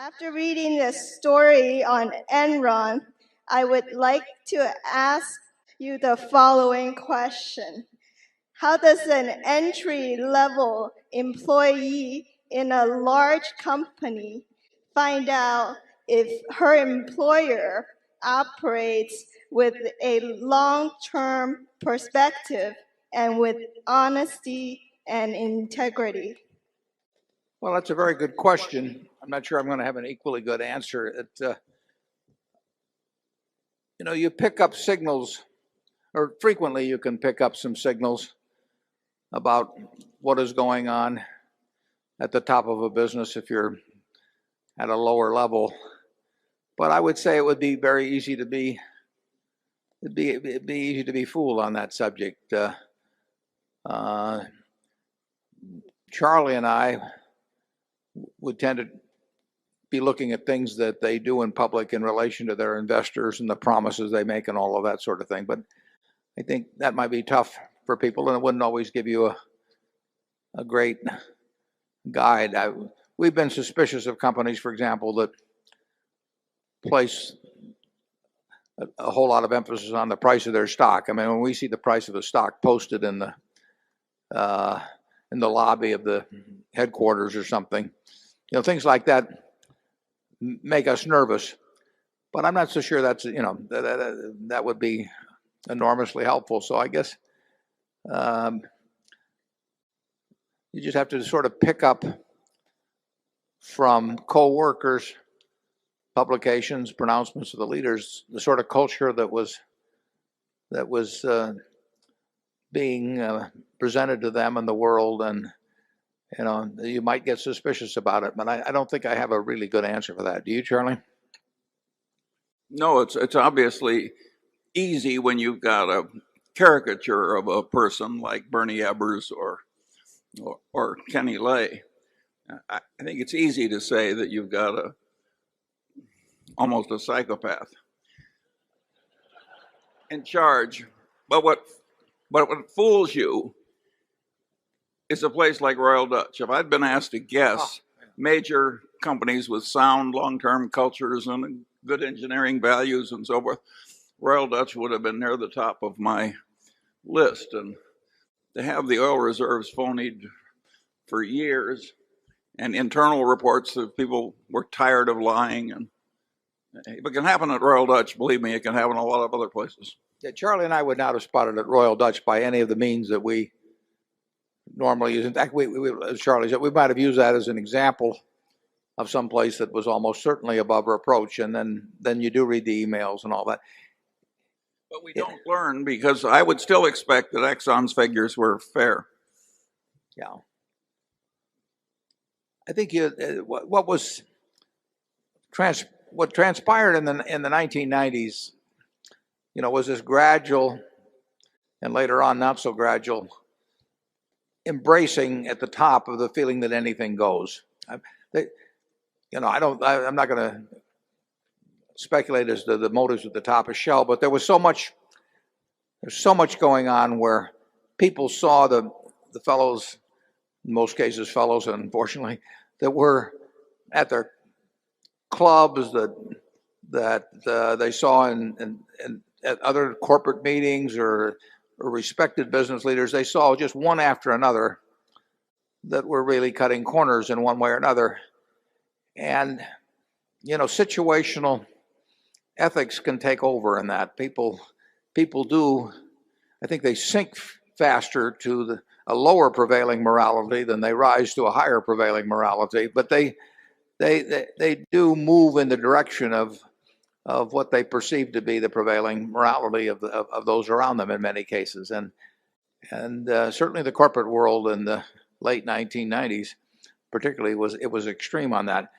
After reading the story on Enron, I would like to ask you the following question. How does an entry-level employee in a large company find out if her employer operates with a long-term perspective and with honesty and integrity? Well, that's a very good question. I'm not sure I'm going to have an equally good answer. You pick up signals, or frequently you can pick up some signals about what is going on at the top of a business if you're at a lower level. But I would say it would be very easy to be it'd be easy to be fooled on that subject. Charlie and I would tend to be looking at things that they do in public in relation to their investors and the promises they make and all of that sort of thing. But I think that might be tough for people, and it wouldn't always give you a great guide. We've been suspicious of companies, for example, that place a whole lot of emphasis on the price of their stock. I mean, when we see the price of a stock posted in the lobby of the headquarters or something, things like that make us nervous. But I'm not so sure that's that would be enormously helpful. So I guess you just have to sort of pick up from co-workers, publications, pronouncements of the leaders, the sort of culture that was being presented to them in the world, and you might get suspicious about it. But I don't think I have a really good answer for that. Do you, Charlie? No, it's obviously easy when you've got a caricature of a person like Bernie Ebbers or Kenny Lay. I think it's easy to say that you've got almost a psychopath in charge. But what fools you is a place like Royal Dutch. If I'd been asked to guess major companies with sound long-term cultures and good engineering values and so forth, Royal Dutch would have been near the top of my list. And to have the oil reserves phonied for years, and internal reports that people were tired of lying, and if it can happen at Royal Dutch, believe me, it can happen a lot of other places. Yeah, Charlie and I would not have spotted at Royal Dutch by any of the means that we normally use. In fact, as Charlie said, we might have used that as an example of some place that was almost certainly above reproach, and then you do read the emails and all that. But we don't learn, because I would still expect that Exxon's figures were fair. Yeah. I think what transpired in the 1990s, was this gradual, and later on not so gradual, embracing at the top of the feeling that anything goes. I'm not going to speculate as to the motives at the top of Shell, but there's so much going on where people saw the fellows, in most cases fellows, unfortunately, that were at their clubs, that they saw in at other corporate meetings or respected business leaders. They saw just one after another that were really cutting corners in one way or another. And situational ethics can take over in that. People do, I think they sink faster to a lower prevailing morality than they rise to a higher prevailing morality, but they do move in the direction of what they perceive to be the prevailing morality of those around them in many cases. And certainly the corporate world in the late 1990s particularly was extreme on that.